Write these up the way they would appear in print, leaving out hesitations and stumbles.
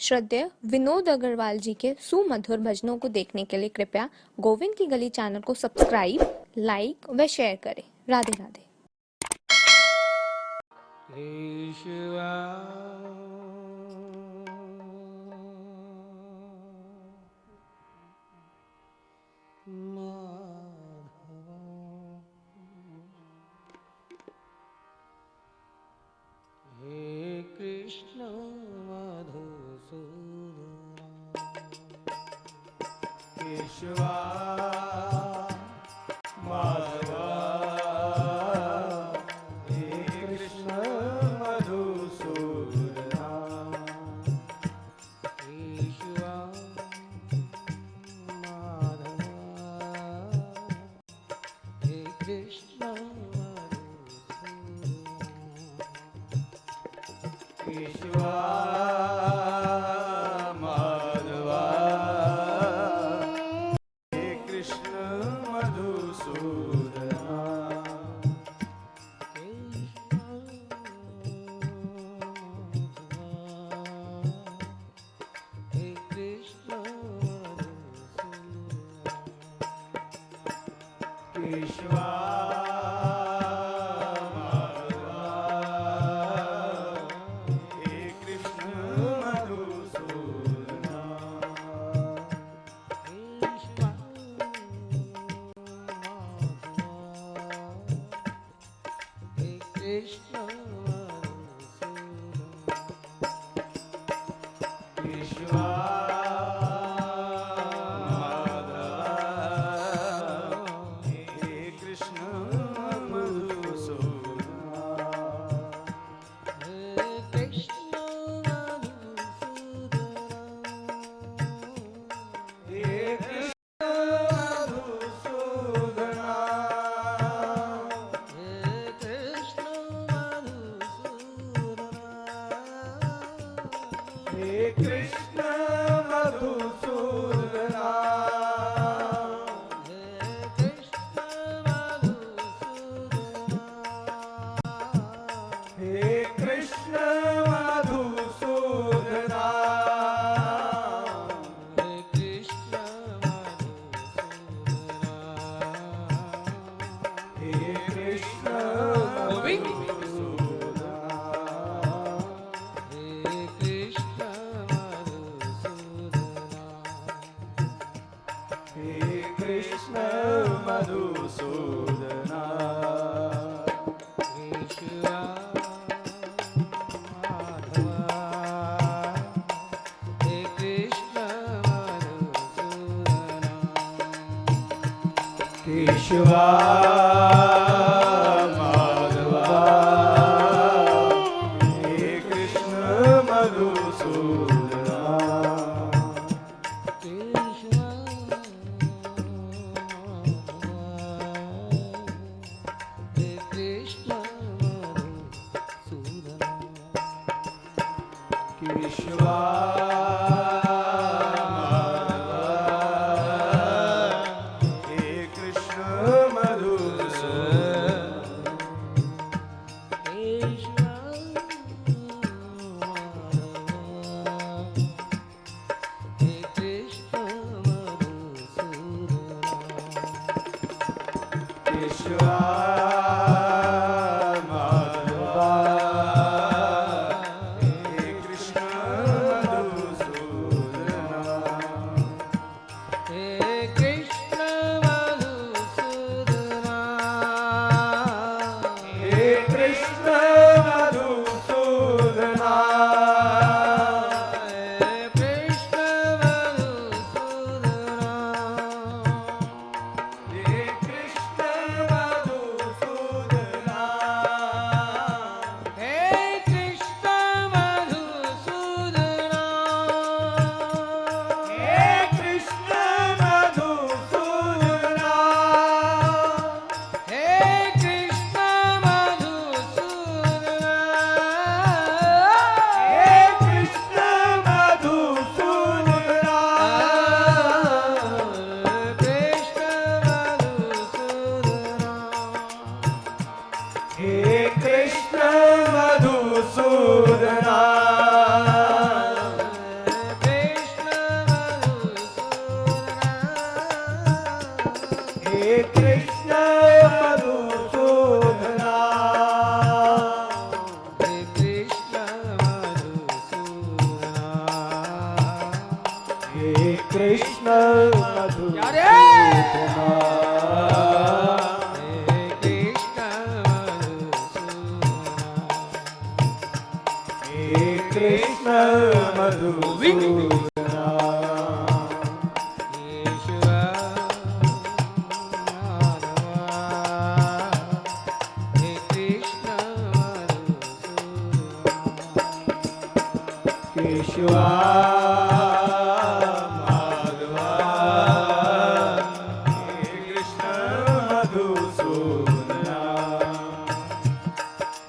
श्रद्धेय विनोद अग्रवाल जी के सुमधुर भजनों को देखने के लिए कृपया गोविंद की गली चैनल को सब्सक्राइब, लाइक व शेयर करें। राधे राधे। कृष्ण मधुसूदन केशवा माधवा हे कृष्ण मधुसूदन केशवा माधवा हे कृष्ण केशवा माधवा हे कृष्ण मधुसूदना हे कृष्ण केशवा केशवा माधवा हे कृष्ण मधुसूदना केशवा हे कृष्ण मधुसूदना केशवा कृष्ण मधुसूदन हे कृष्ण मधुसूदना हे कृष्ण मधुसूदना केशवा माधवा हे कृष्ण मधुसूदना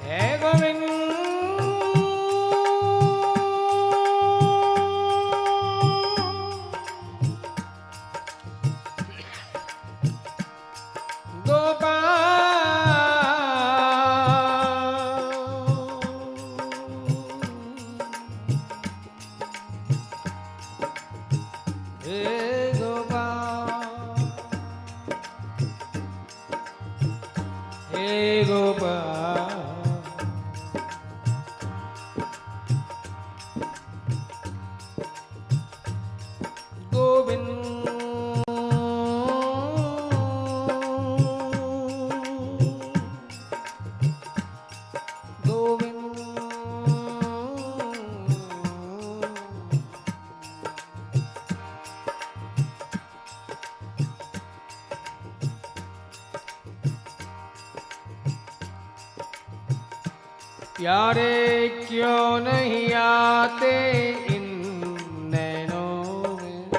हे गोविंद प्यारे क्यों नहीं आते इन नैनों में,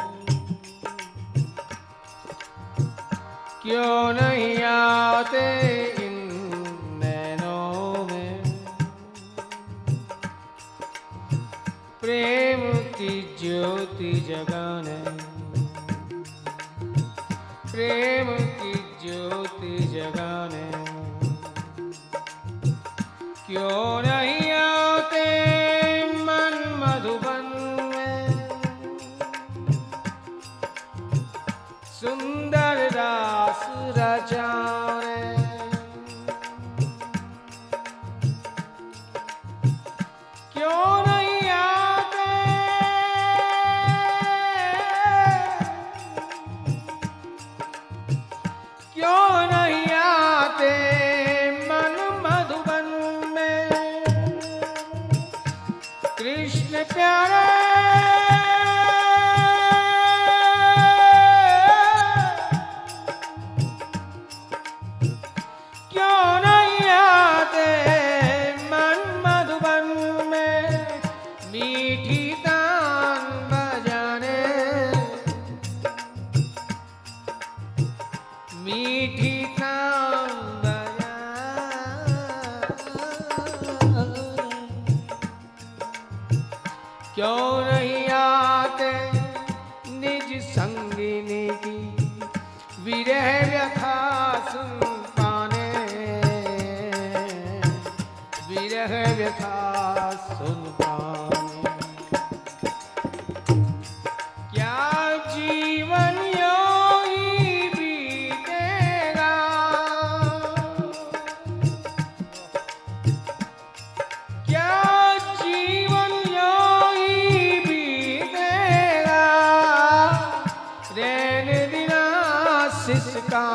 क्यों नहीं आते इन नैनों में, प्रेम की ज्योति जगाने, प्रेम की ज्योति जगाने क्यों नहीं आते मन मधुबन में, सुंदर रास रचाने, क्यों नहीं आते, क्यों नहीं आते कृष्ण प्यारे, क्यों नहीं आते मन मधुबन में, मीठी तान बजाने, मीठी तान क्यों नहीं आते निज संगिनी की विरह व्यथा सुन पाने, विरह व्यथा सुन पाने, क्या जीवन यूं ही बीतेगा, क्या जीवन का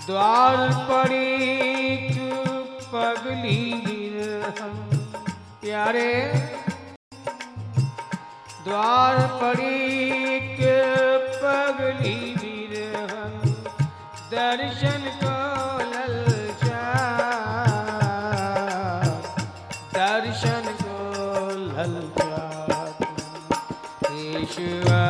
द्वार पर एक पगली बिरहन प्यारे, द्वार पर एक पगली बिरहन दर्शन को ललचा, दर्शन को ललचा केशवा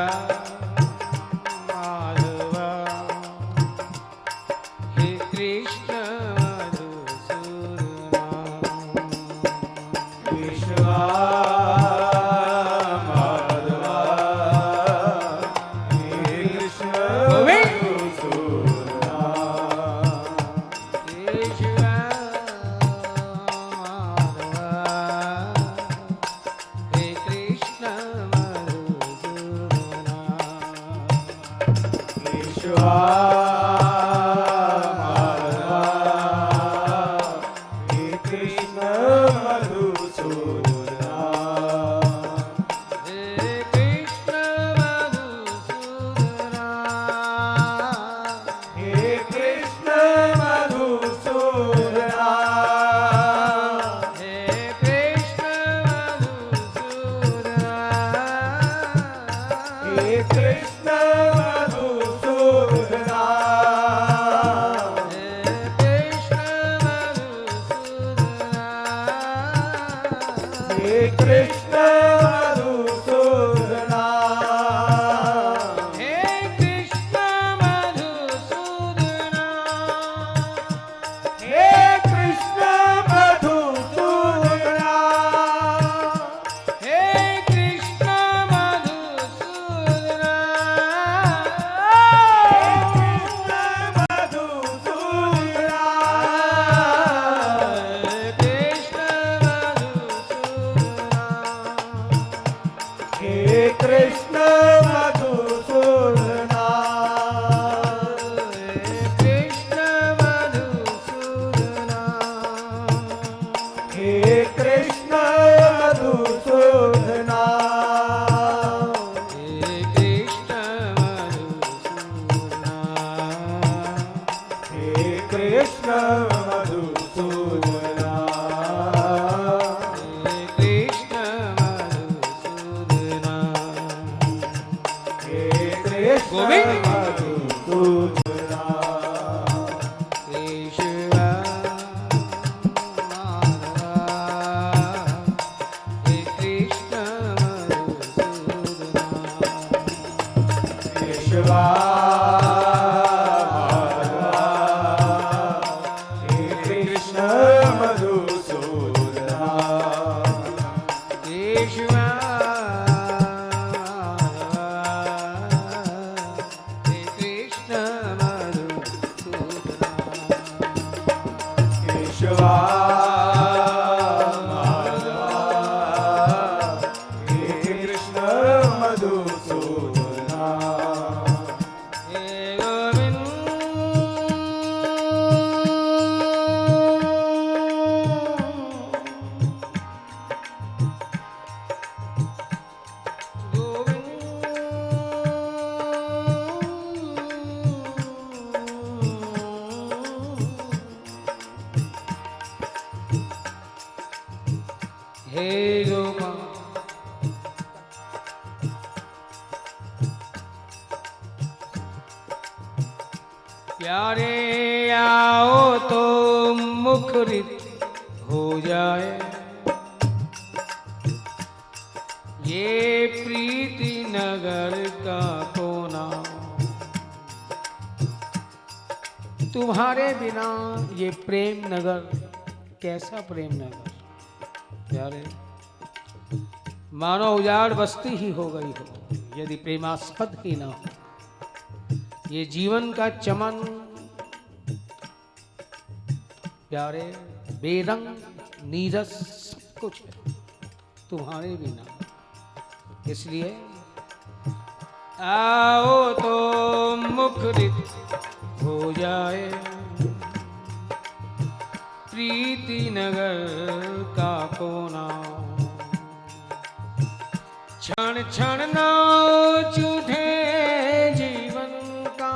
कृष्ण मधुसूदना हे कृष्ण मधुसूदना हे कृष्ण मधुसूदना हे कृष्ण मधुसूदना कृष्ण मधुसूदना हे कृष्ण मधुसूदना हे कृष्ण मधुसूदना हे कृष्ण मधुसूदना हे कृष्ण मधुसूदना हे कृष्ण हे कृष्ण गोविंद। मधुसूदना केशव माधव हे कृष्ण मधुसूदना केशवा हे कृष्ण मधुसूदना केशव हे कृष्ण मधुसूदना केशवा हे कृष्ण मधुसूदना हे गोविंद हे गोपाल प्यारे आओ तो मुखरित हो जाए ये प्रीति नगर का कोना तुम्हारे बिना ये प्रेम नगर कैसा प्रेम नगर प्यारे मानो उजाड़ बस्ती ही हो गई हो यदि प्रेमास्पद ही ना हो ये जीवन का चमन प्यारे बेरंग नीरस सब कुछ है तुम्हारे बिना इसलिए आओ तो मुखरित हो जाए प्रीति नगर का कोना क्षण क्षण नाच उठे जीवन का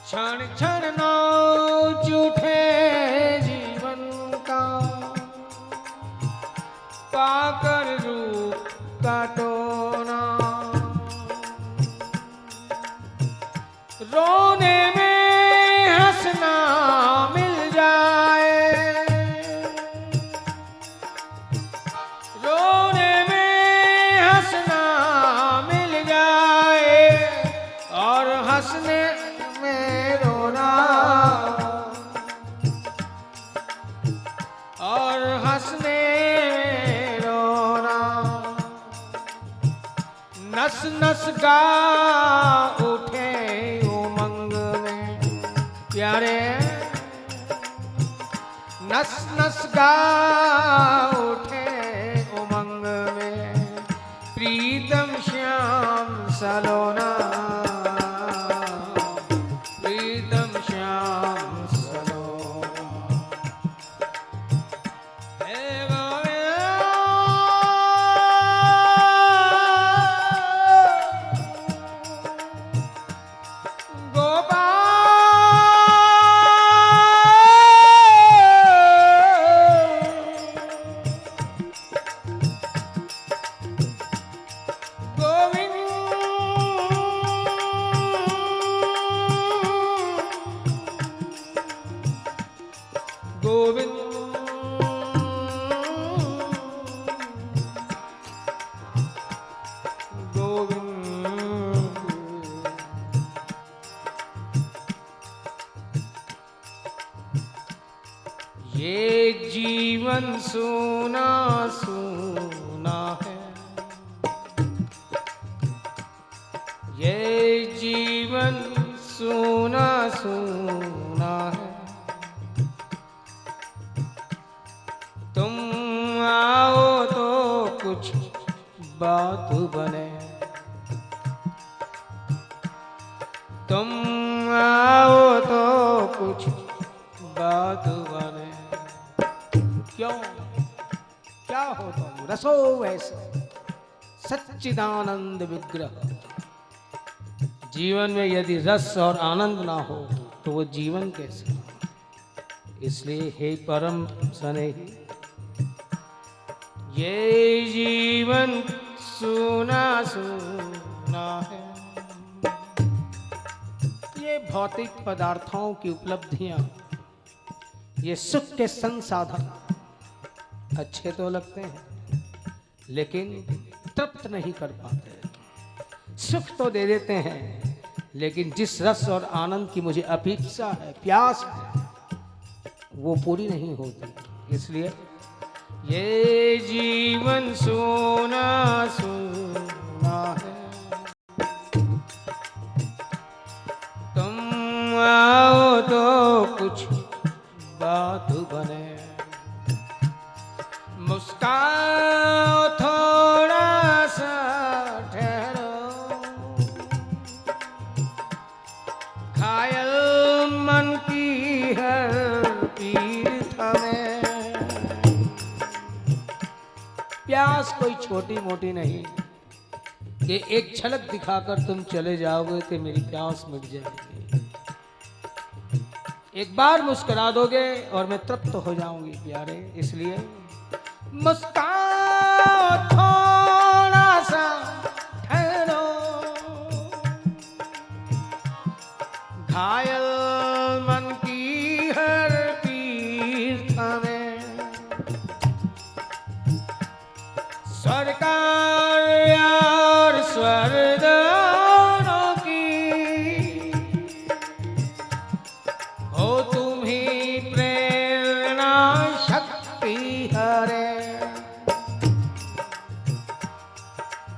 क्षण क्षण नाच उठे जीवन का पाकर रूप का टोना रोने में हंसना मिल जाए रोने में हंसना मिल जाए और हंसने में रोना और हंसने में रोना नस नस गा उठे उमंग में प्यारे नस नस गा उठे उमंग में प्रीतम श्याम सलोना प्रीतम श्याम सलोना हे गोविंद जीवन सूना सूना है, ये जीवन सूना सूना है। तुम आओ तो कुछ बात बने, तुम आओ तो कुछ बात बने। क्यों क्या हो तुम रसो वैसे सच्चिदानंद विग्रह। जीवन में यदि रस और आनंद ना हो तो वो जीवन कैसे? इसलिए हे परम स्नेही, ये जीवन सूना सूना है। ये भौतिक पदार्थों की उपलब्धियां, ये सुख के संसाधन अच्छे तो लगते हैं लेकिन तृप्त नहीं कर पाते। सुख तो दे देते हैं लेकिन जिस रस और आनंद की मुझे अपेक्षा है, प्यास है, वो पूरी नहीं होती। इसलिए ये जीवन सोना सोना है। तुम आओ तो कुछ बात बने, मुस्काओ थोड़ा सा ठहरो, घायल मन की हर पीर थमे। प्यास कोई छोटी मोटी नहीं कि एक झलक दिखाकर तुम चले जाओगे कि मेरी प्यास मिट जाएगी। एक बार मुस्कुरा दोगे और मैं तृप्त हो जाऊंगी प्यारे। इसलिए मुस्काओ थोड़ा सा ठहरो, घायल मन की हर पीर थमे। सरकार और स्वर्ग दोनों की हो तुम ही प्रेरणा शक्ति हरे।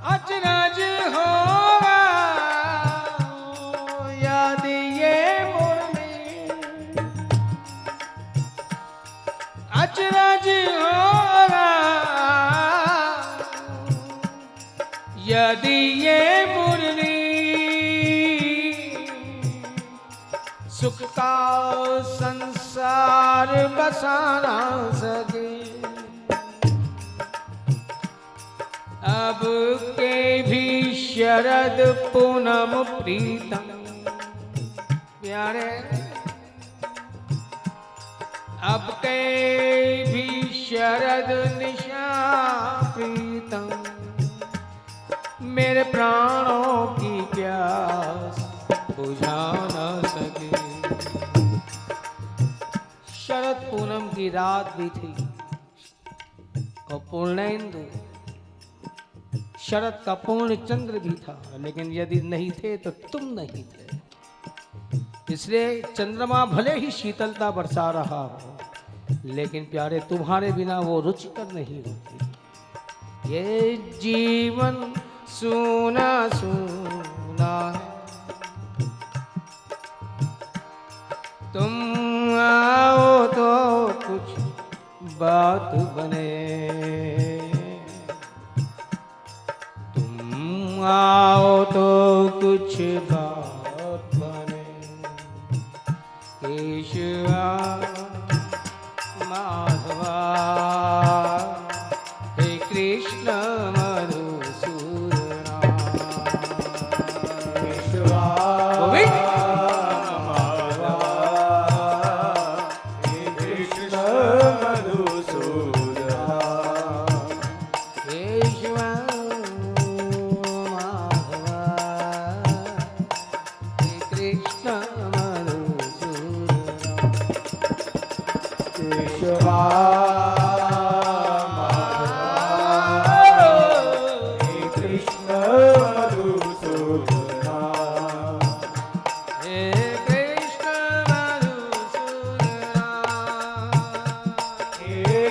अचरज होगा यदि ये मुरली, अचरज होगा यदि ये मुरली सुख का संसार बसा ना सके। अब के भी शरद पूनम प्रीतम प्यारे, अब के भी शरद निशा प्रीतम, मेरे प्राणों की प्यास बुझा न सके। शरद पूनम की रात भी थी और पूर्णेंदु शरद का पूर्ण चंद्र भी था, लेकिन यदि नहीं थे तो तुम नहीं थे। इसलिए चंद्रमा भले ही शीतलता बरसा रहा हो, लेकिन प्यारे तुम्हारे बिना वो रुचिकर नहीं होती। ये जीवन सूना सूना है, तुम आओ तो कुछ बात बने, तुम आओ तो कुछ बात बने। केशवा माधवा हे कृष्ण मधुसूदना, केशवा माधवा हे कृष्ण मधुसूदना, केशवा माधवा हे कृष्ण मधुसूदना, केशवा हे कृष्ण मधुसूदना, हे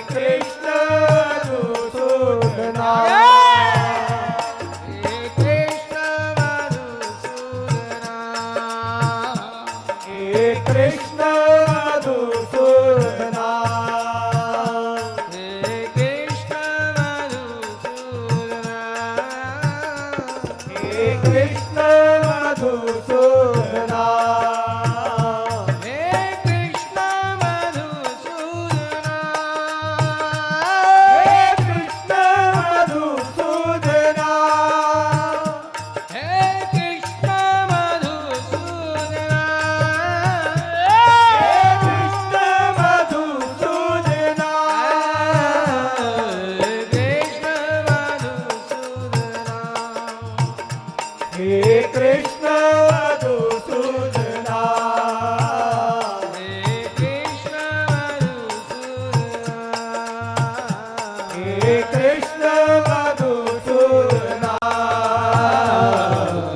हे कृष्ण मधुसूदना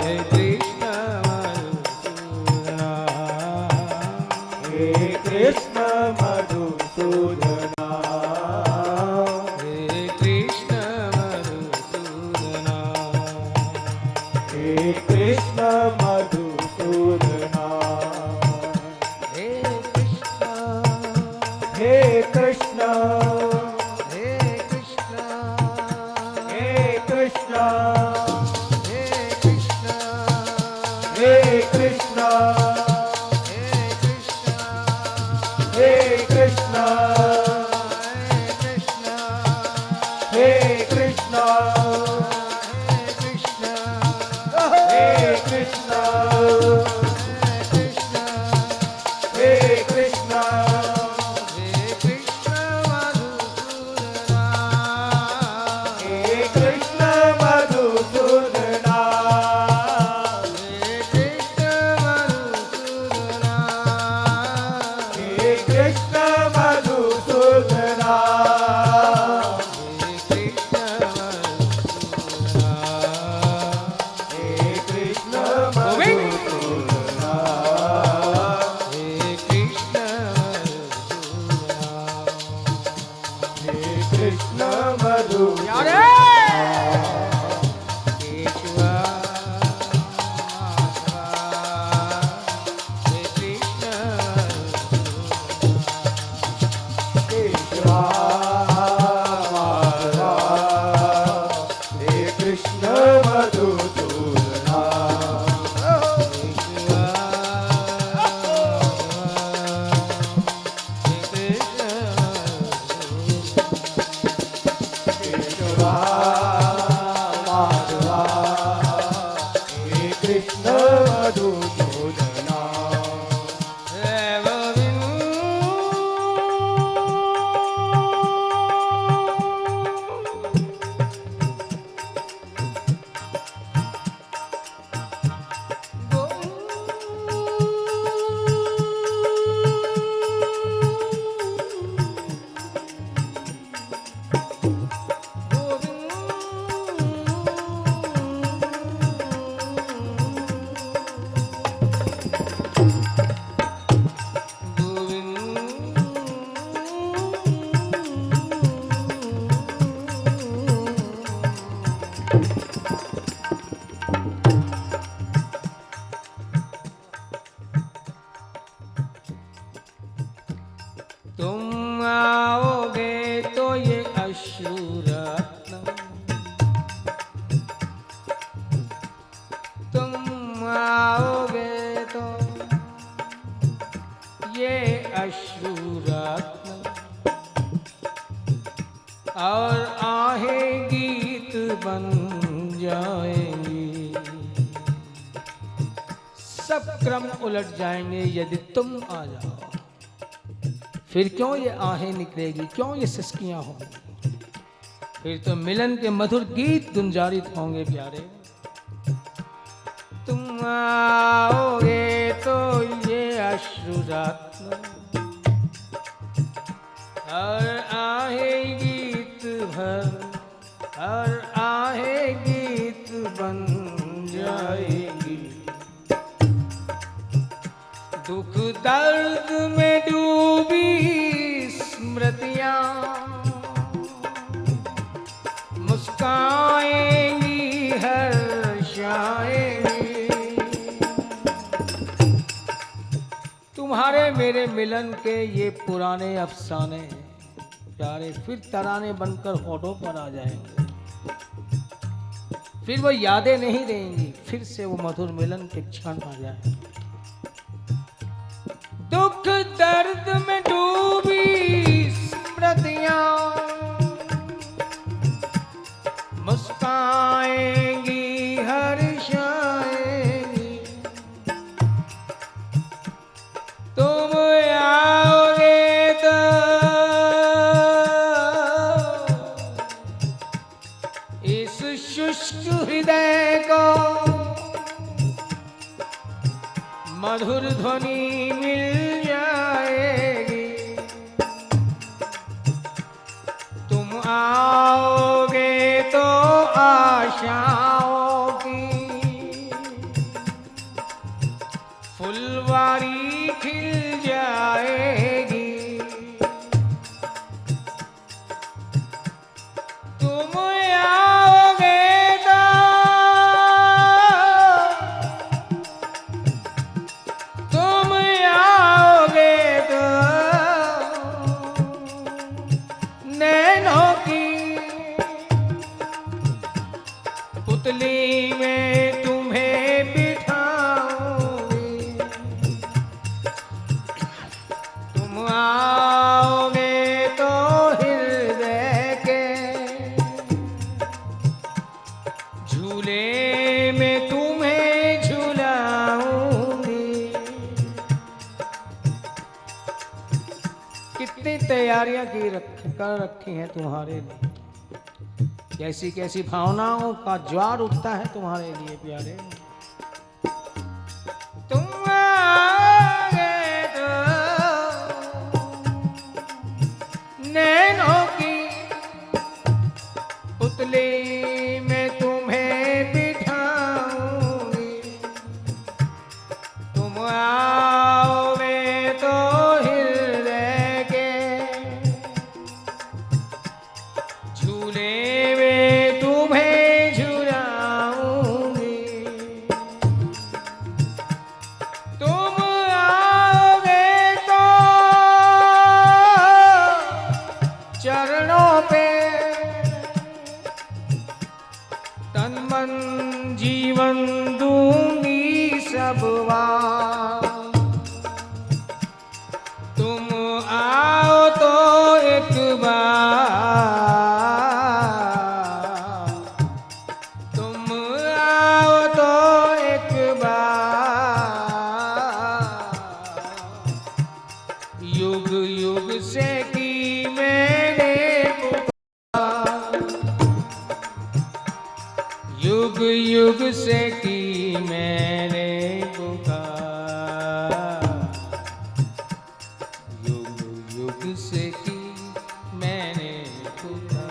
हे कृष्ण मधुसूदना हे कृष्ण मधुसूदना हे कृष्ण मधुसूदना हे कृष्ण मधुसूदना हे कृष्ण हे कृष्ण हे कृष्ण हे कृष्ण हे कृष्ण हे कृष्ण हे कृष्ण हे कृष्ण हे कृष्ण हे कृष्ण हे कृष्ण हे कृष्ण मधुसूदना हे कृष्ण मधुसूदना हे कृष्ण मधुसूदना हे कृष्ण मधुसूदना केशवा माधवा हे कृष्ण मधुसूदना केशवा माधवा हे कृष्ण मधुसूदना तुम आओगे तो ये अश्रुरत्न तुम आओगे तो ये अश्रुरत्न और आहें गीत बन जाएंगी। सब क्रम उलट जाएंगे यदि तुम आ जाओ। फिर क्यों ये आहें निकलेगी, क्यों ये सिसकियां होंगी, फिर तो मिलन के मधुर गीत गुंजारित होंगे प्यारे। तुम आओगे तो ये अश्रुरत्न और आहें गीत भर और आहें गीत बन जाएगी। दुख दर्द में डूबी स्मृतियां मुस्काएंगी हर्षाएंगी। तुम्हारे मेरे मिलन के ये पुराने अफसाने प्यारे फिर तराने बनकर होठों पर आ जाएंगे। फिर वो यादें नहीं रहेंगी, फिर से वो मधुर मिलन के क्षण आ जाएंगे। दुख दर्द में डूबी स्मृतियां मुस्काएंगी हर्षाएंगी। तुम आओगे तो इस शुष्क हृदय को मधुर ध्वनि मिल जाएगी। तुम आओगे तो आशाओं की फुलवारी खिल जाएगी। तुम आओगे तो तुम आओगे तो नैनों की पुतली में तुम्हें बिठाऊंगी। तुम आओगे तो हृदय के झूले में तुम्हें झुलाऊंगी। कितनी तैयारियां कर रखी हैं तुम्हारे लिए, कैसी कैसी भावनाओं का ज्वार उठता है तुम्हारे लिए प्यारे। तुम आओगे तो नैनों की पुतली में तुम्हें बिठाऊंगी। तुम आओगे तो हृदय के झूले में तुम्हें झुलाऊंगी। तुम आओगे तो चरणों पे तन मन जीवन दूंगी सब बार। तुम आओ तो एक बार, तुम आओ तो एक बार। युग युग से की मैंने पुकार, युग युग से की मैंने पुकार। युग युग से की मैंने पुकार।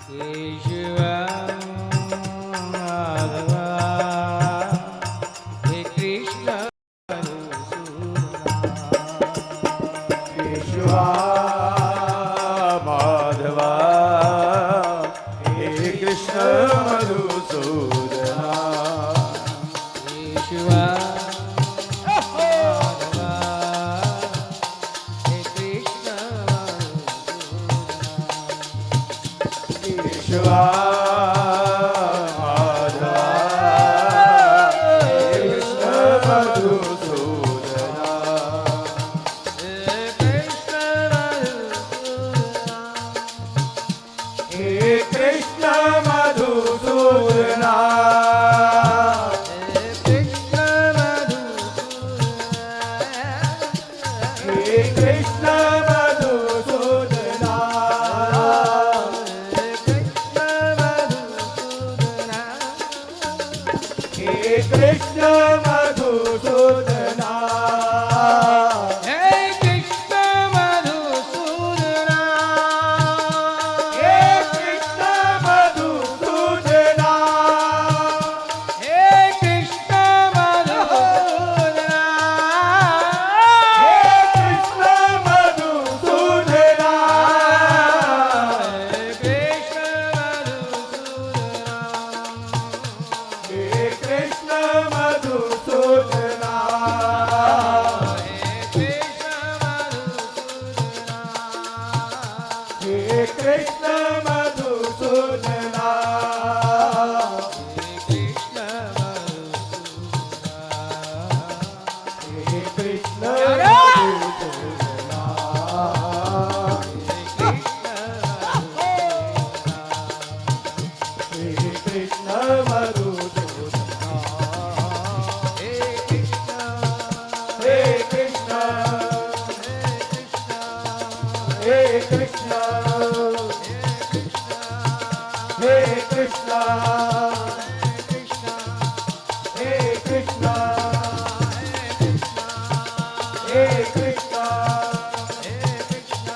केशवा माधवा हे कृष्ण केशवा माधवा हे कृष्ण मधुसूदना। केशवा माधवा हे कृष्ण केशवा माधवा हे कृष्ण मधुसूदना। हे कृष्ण मधुसूदना। हे कृष्ण मधुसूदना। हे कृष्ण मधुसूदना। हे कृष्ण मधुसूदना। हे कृष्ण मधुसूदना। हे कृष्ण मधुसूदना। हे कृष्ण मधुसूदना। हे कृष्ण मधुसूदना। हे कृष्ण मधुसूदना। हे कृष्ण मधुसूदना। हे कृष्ण मधुसूदना। हे कृष्ण हे कृष्ण हे कृष्ण हे कृष्ण हे कृष्ण